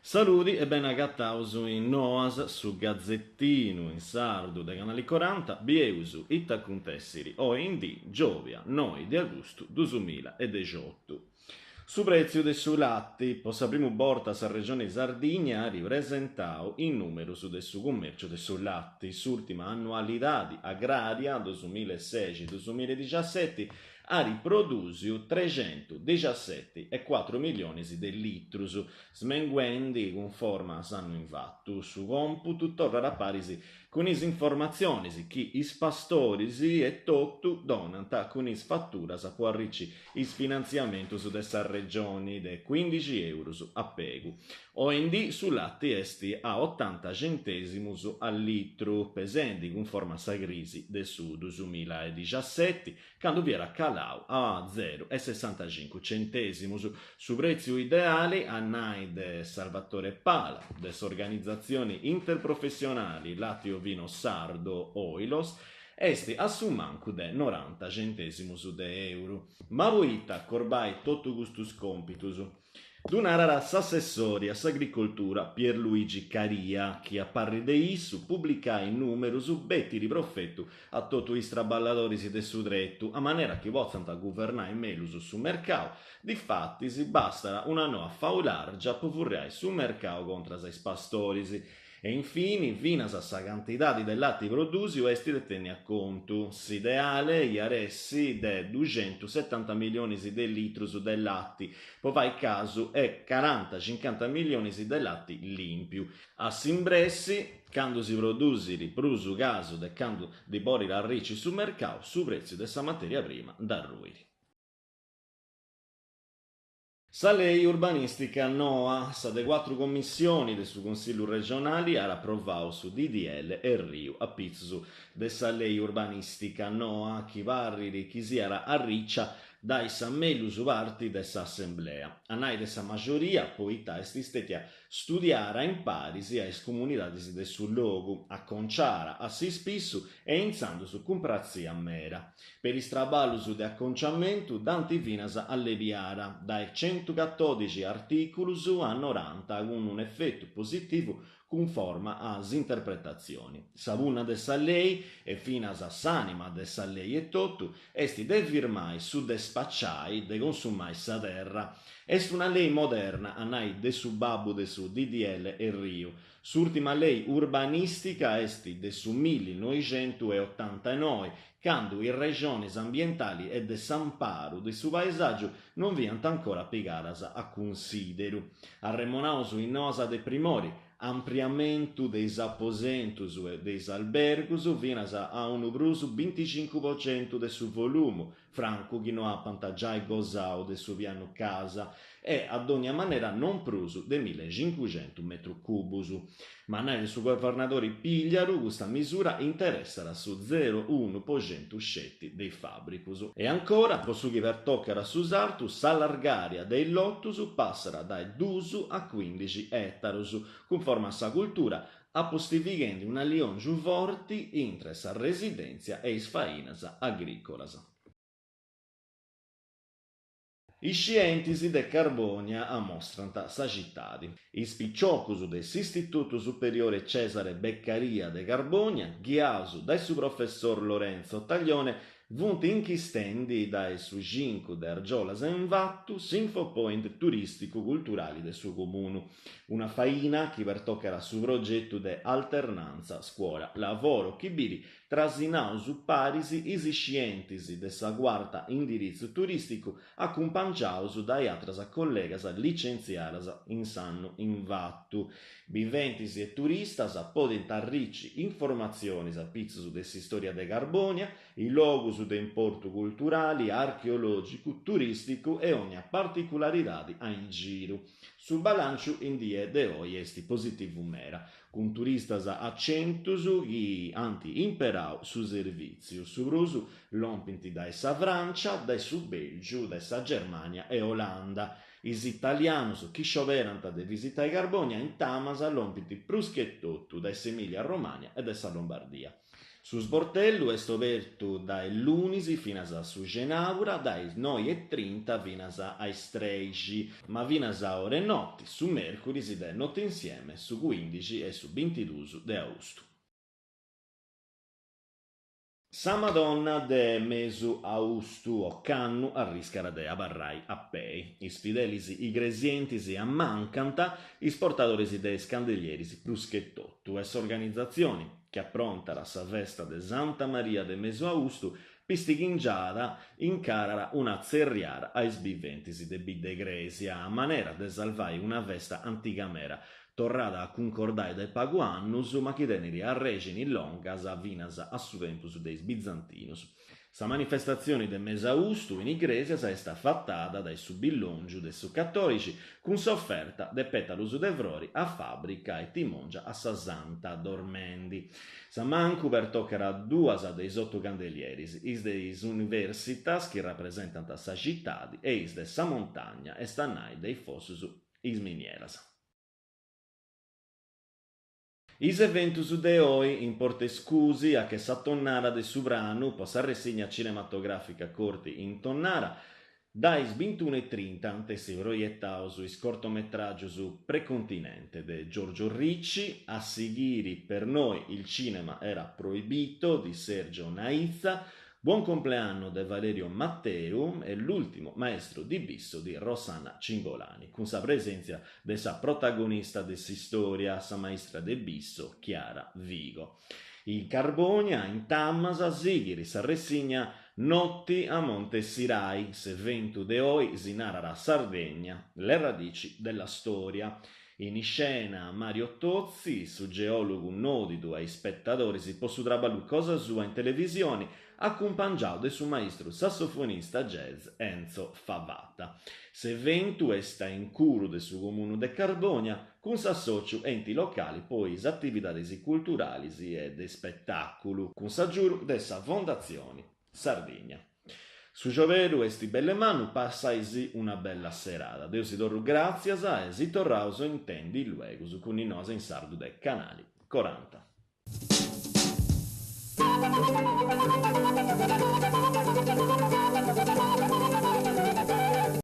Saluti e ben agattausu in Noas su Gazzettino in sardo dei canali 40 bieusu ittacuntessiri o in di Giovia noi di agosto 2018. Su prezzo dei su latti, possa primo borta sa regione Sardegna ripresentau in numero su del su commercio dei su latti, s'ultima annualità agraria 2016-2017 ha riproduso 317,4 milioni di litri, smenguendi con forma sanno infatto. Su computo torna a parisi con is informazioni che is pastori e tutto donano con is fattura sa può arricci is finanziamento su dessa regioni de 15 euro a pegu. OND su latte esti a 80 centesimi al litro, pesenti con forma sa crisi del sud 2017, quando vi era calau a 0,65 centesimi su prezzo ideale a nai de Salvatore Pala, des organizzazioni interprofessionali Latti Ovino Sardo Oilos, esti a su manco de 90 centesimi de euro. Ma voita corbai tutto gustus compitus. Dunara s'assessori a s'agricoltura Pierluigi Caria, che a parri de issu pubblica in numero su betti di profetto a tutto i traballadori si del sudretto, a maniera che possano governare melus su mercato. Difatti si bastara una noa faulargia povurrai su mercato contro i pastori. E infine, vinas a sa quantità di latti produsi o esti deteni a conto. S'ideale iaressi de 270 milioni di litri del latti, poi caso è 40-50 milioni di latti limpiu. A Simbressi, quando si produsi prusu caso de quando di bori ricci su mercato, su prezzo dessa materia prima da ruiri. Sa lei urbanistica NOA, sa de 4 commissioni del suo consiglio regionale ha approvato su DDL e Rio a pizzu de sa lei urbanistica NOA chi varri di chi si era a riccia dai sammelu su parti dessa assemblea. Anai dessa maggioria poi esti stati a studiare in parisi a comunità del suo luogo, a conciara a si spissu e inzando su comprazia mera. Per il traballo su de acconciamento, danti vinas alleviara dai 114 articoli a 90 con un effetto positivo conforma a interpretazioni. Savuna de sa lei e finas a s'anima de sa lei e tutto, esti de firmai su de spacciai de consumai sa terra. Est una lei moderna, anai de su babbo de su DDL e Rio. S'ultima lei urbanistica esti de su 1989, quando in regioni ambientali e de s'amparo de su paesaggio non viant ancora piegadas a considero. Arremonausu in nosa de primori, ampliamento dei aposentos e dei albergos vinas a un bruso 25% del suo volume, franco che non ha pantaggiai gozau del suo piano casa e ad ogni maniera non pruso de 1500 metri cubus. Ma nel suo governatore pigliaru questa misura interessarà su 0,1% scetti dei fabbricus. E ancora, posso che per toccare a susartu, s'allargaria dei lottus passerà dai 2 a 15 ettarus, conforme a sa cultura, appostificando una lion giù forti intre sa residenza e is fainas agricolas. I scientisti de Carbonia mostrano sa città. I spicciocus dell'Istituto Superiore Cesare Beccaria de Carbonia, ghiasu dal suo professor Lorenzo Taglione, vunt inchistendi dai su 5 de Argiolas in Vattu, sinfopoint turistico-culturali del suo comune. Una faina che per toccare su progetto de alternanza scuola-lavoro che biri trasinau su parisi isi scientisti de sa quarta indirizzo turistico accompagnaus dai atras collegas licenziaras in sanno in Vattu. Viventis e turistas podent arricci informazioni a pizzo dessa storia de Carbonia, i logos de importo culturali, archeologico, turistico e ogni particolarità a in giro. Sul balancio in die de oi esti positivo mera, con turistas a centus che anti imperau su servizio, su brusu lompinti da essa Francia, da su Belgio, da essa Germania e Olanda. Is italianos chi scioverant de visitare Carbonia in tamas lompinti pruschettotto da essa Emilia Romagna e da essa Lombardia. Su sportello è aperto dai lunisi fino a su genaura, dai 9:30 fino ai 13, ma fino a ore notti, su mercoledì si dà notte insieme, su 15 e su 22 di agosto. Sa Madonna de mesu austu o cannu arriscara de abarrai a pei. Is fidelis igresientisi ammancanta, is portadores de scandelieris plus che tottu. Es organizzazioni che approntara sa festa de Santa Maria de mesu austu pistighingiada incarara una zerriara ai sbiventisi de bidde igresia a manera de salvai una festa antigamera torrada a concordare de paguannus, ma chi teneri a regini longas a vinas a su tempus deis bizantinus. Sa manifestazione de mese austu in igresia è stata fattata dai subillongiu de su cattolici con sofferta de petalus de frori a fabbrica e timongia a sa santa dormendi. Sa mancu pertoccera duas dei otto candelieris, is deis universitas che rappresentano sa città e is de sa montagna e stanai dei fossus is minieras. Is eventus de oi importa scusi a che s'attonnara de Suvranu possa resegna cinematografica corti in tonnara dai 21:30 ante si proiettao su cortometraggio su Precontinente de Giorgio Ricci, a seguire per noi il cinema era proibito di Sergio Naizza, Buon compleanno de Valerio Matteu e l'ultimo maestro di bisso di Rosanna Cingolani, con sa presenza de sa protagonista de sa storia, sa maestra de bisso, Chiara Vigo. In Carbonia, in Tammasa, Zighiri, sa ressigna Notti a Monte Sirai, se vento de oi si narrara Sardegna, le radici della storia. In scena Mario Tozzi, su geologo nodido ai spettatori si può trabalhare cosa sua in televisione, accompagnato del suo maestro sassofonista jazz Enzo Favata. Se ventu sta in curo del suo comune de Carbonia, con s'associo enti locali, poi attività culturali e de spettacolo, con s'aggiuro dessa fondazione Sardegna. Su gioveru esti belle manu passaisi una bella serata. Deus si dorru grazias e si torrauso intendi luego su con i nosa in sardu de canali 40.